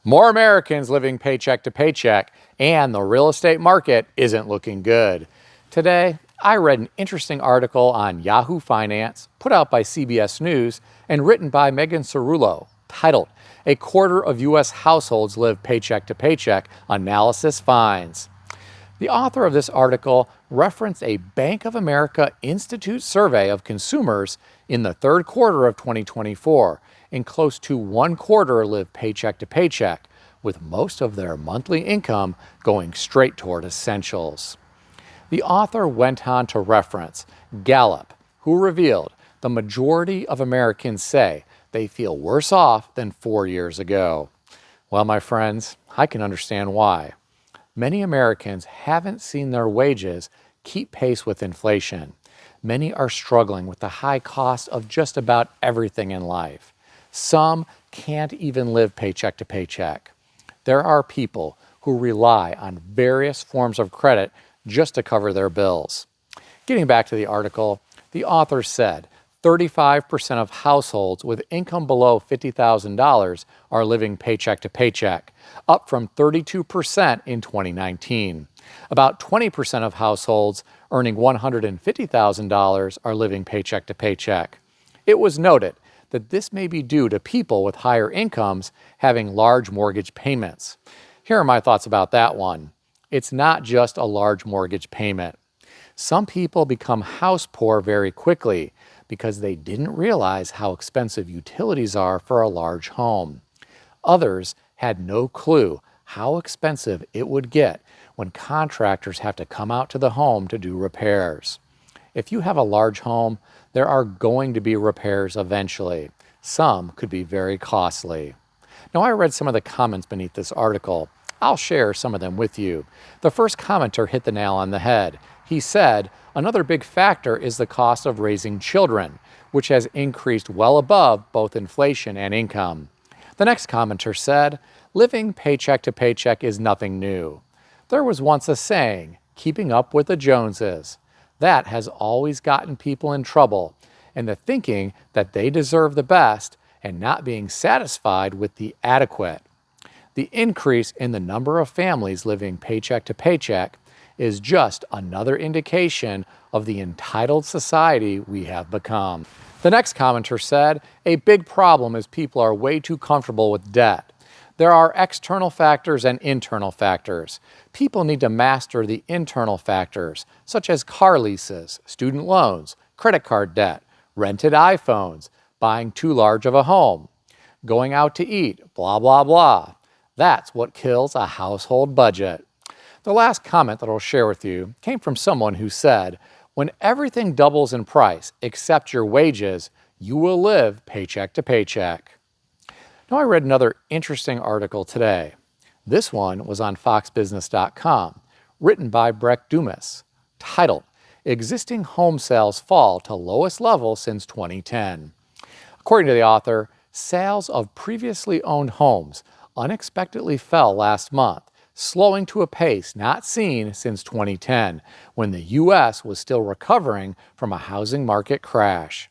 More Americans living paycheck to paycheck, and the real estate market isn't looking good. Today, I read an interesting article on Yahoo Finance, put out by CBS News, and written by Megan Cerullo, titled, "A Quarter of U.S. Households Live Paycheck to Paycheck, Analysis Finds." The author of this article referenced a Bank of America Institute survey of consumers in the third quarter of 2024, and close to one quarter live paycheck to paycheck, with most of their monthly income going straight toward essentials. The author went on to reference Gallup, who revealed the majority of Americans say they feel worse off than 4 years ago. Well, my friends, I can understand why. Many Americans haven't seen their wages keep pace with inflation. Many are struggling with the high cost of just about everything in life. Some can't even live paycheck to paycheck. There are people who rely on various forms of credit just to cover their bills. Getting back to the article, the author said 35% of households with income below $50,000 are living paycheck to paycheck, up from 32% in 2019. About 20% of households earning $150,000 are living paycheck to paycheck. It was noted that this may be due to people with higher incomes having large mortgage payments. Here are my thoughts about that one. It's not just a large mortgage payment. Some people become house poor very quickly because they didn't realize how expensive utilities are for a large home. Others had no clue how expensive it would get when contractors have to come out to the home to do repairs. If you have a large home, there are going to be repairs eventually. Some could be very costly. Now, I read some of the comments beneath this article. I'll share some of them with you. The first commenter hit the nail on the head. He said, another big factor is the cost of raising children, which has increased well above both inflation and income. The next commenter said, living paycheck to paycheck is nothing new. There was once a saying, keeping up with the Joneses. That has always gotten people in trouble, and the thinking that they deserve the best and not being satisfied with the adequate. The increase in the number of families living paycheck to paycheck is just another indication of the entitled society we have become. The next commenter said, a big problem is people are way too comfortable with debt. There are external factors and internal factors. People need to master the internal factors, such as car leases, student loans, credit card debt, rented iPhones, buying too large of a home, going out to eat, blah, blah, blah. That's what kills a household budget. The last comment that I'll share with you came from someone who said, when everything doubles in price except your wages, you will live paycheck to paycheck. Now, I read another interesting article today. This one was on foxbusiness.com, written by Breck Dumas, titled, Existing Home Sales Fall to Lowest Level Since 2010. According to the author, sales of previously owned homes unexpectedly fell last month, slowing to a pace not seen since 2010, when the U.S. was still recovering from a housing market crash.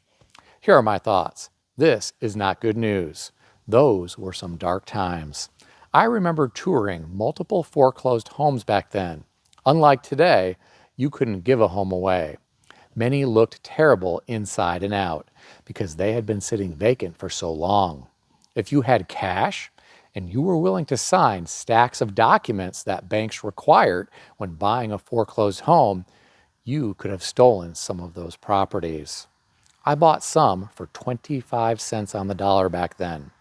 Here are my thoughts. This is not good news. Those were some dark times. I remember touring multiple foreclosed homes back then. Unlike today, you couldn't give a home away. Many looked terrible inside and out because they had been sitting vacant for so long. If you had cash and you were willing to sign stacks of documents that banks required when buying a foreclosed home, you could have stolen some of those properties. I bought some for 25 cents on the dollar back then.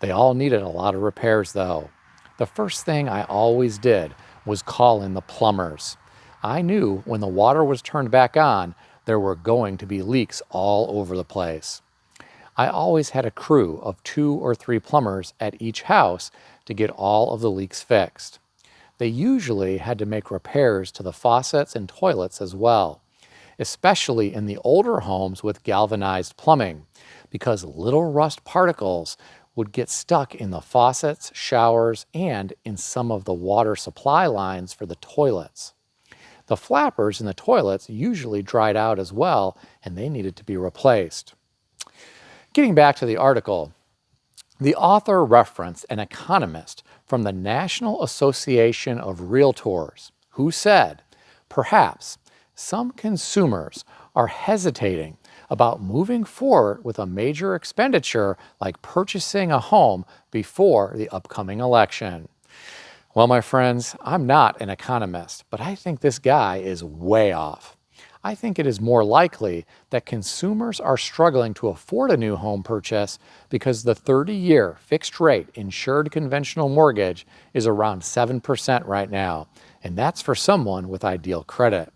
They all needed a lot of repairs, though. The first thing I always did was call in the plumbers. I knew when the water was turned back on, there were going to be leaks all over the place. I always had a crew of 2 or 3 plumbers at each house to get all of the leaks fixed. They usually had to make repairs to the faucets and toilets as well, especially in the older homes with galvanized plumbing, because little rust particles would get stuck in the faucets, showers, and in some of the water supply lines for the toilets. The flappers in the toilets usually dried out as well, and they needed to be replaced. Getting back to the article, The author referenced an economist from the National Association of Realtors who said, perhaps some consumers are hesitating about moving forward with a major expenditure like purchasing a home before the upcoming election. Well, my friends, I'm not an economist, but I think this guy is way off. I think it is more likely that consumers are struggling to afford a new home purchase because the 30-year fixed rate insured conventional mortgage is around 7% right now, and that's for someone with ideal credit.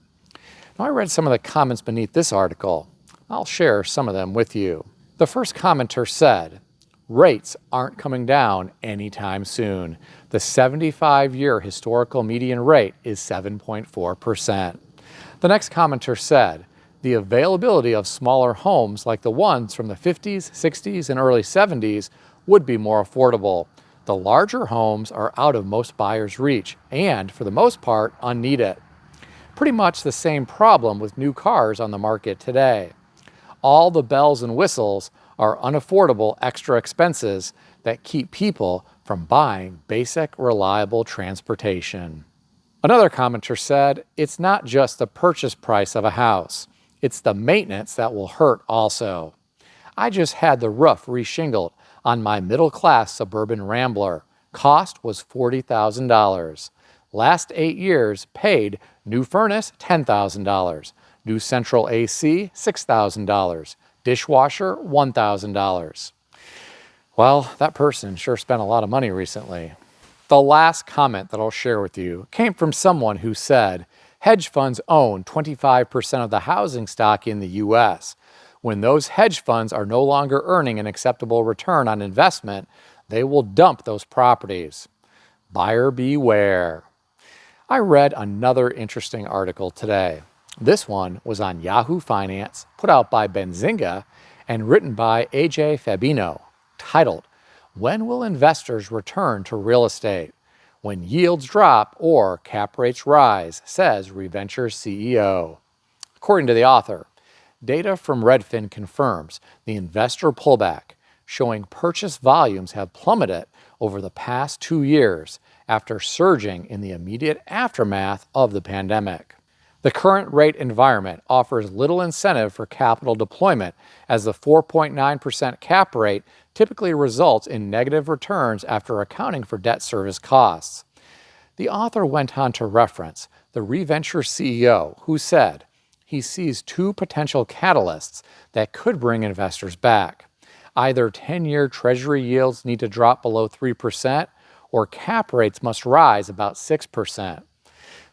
Now, I read some of the comments beneath this article. I'll share some of them with you. The first commenter said, rates aren't coming down anytime soon. The 75-year historical median rate is 7.4%. The next commenter said, the availability of smaller homes like the ones from the 50s, 60s, and early 70s would be more affordable. The larger homes are out of most buyers' reach and, for the most part, unneeded. Pretty much the same problem with new cars on the market today. All the bells and whistles are unaffordable extra expenses that keep people from buying basic, reliable transportation. Another commenter said, it's not just the purchase price of a house, it's the maintenance that will hurt also. I just had the roof reshingled on my middle-class suburban Rambler. Cost was $40,000. Last 8 years paid new furnace $10,000, new central AC $6,000, dishwasher $1,000. Well, that person sure spent a lot of money recently. The last comment that I'll share with you came from someone who said, hedge funds own 25% of the housing stock in the U.S. When those hedge funds are no longer earning an acceptable return on investment, they will dump those properties. Buyer beware. I read another interesting article today. This one was on Yahoo Finance, put out by Benzinga and written by AJ Fabino, titled, When Will Investors Return to Real Estate? When Yields Drop or Cap Rates Rise, says ReVenture's CEO. According to the author, data from Redfin confirms the investor pullback, showing purchase volumes have plummeted over the past 2 years after surging in the immediate aftermath of the pandemic. The current rate environment offers little incentive for capital deployment, as the 4.9% cap rate typically results in negative returns after accounting for debt service costs. The author went on to reference the ReVenture CEO, who said he sees 2 potential catalysts that could bring investors back. Either 10-year Treasury yields need to drop below 3%, or cap rates must rise about 6%.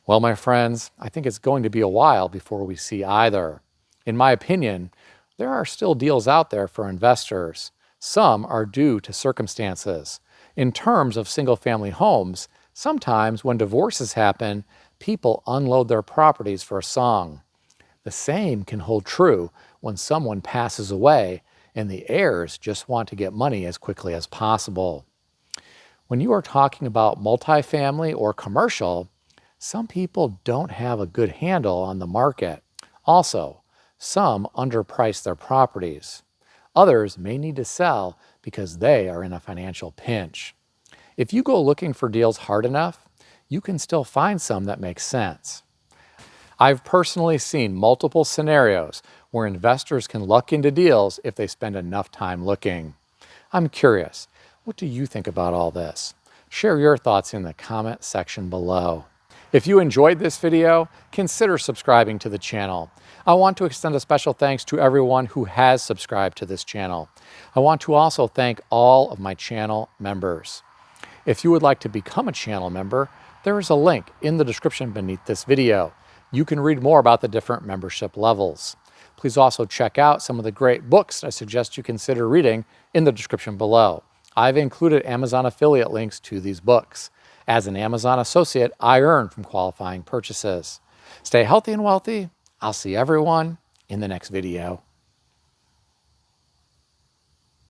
Well, my friends, I think it's going to be a while before we see either. In my opinion, there are still deals out there for investors. Some are due to circumstances. In terms of single-family homes, sometimes when divorces happen, people unload their properties for a song. The same can hold true when someone passes away and the heirs just want to get money as quickly as possible. When you are talking about multifamily or commercial, some people don't have a good handle on the market. Also, some underprice their properties. Others may need to sell because they are in a financial pinch. If you go looking for deals hard enough, you can still find some that make sense. I've personally seen multiple scenarios where investors can luck into deals if they spend enough time looking. I'm curious, what do you think about all this? Share your thoughts in the comment section below. If you enjoyed this video, consider subscribing to the channel. I want to extend a special thanks to everyone who has subscribed to this channel. I want to also thank all of my channel members. If you would like to become a channel member, there is a link in the description beneath this video. You can read more about the different membership levels. Please also check out some of the great books I suggest you consider reading in the description below. I've included Amazon affiliate links to these books. As an Amazon associate, I earn from qualifying purchases. Stay healthy and wealthy. I'll see everyone in the next video.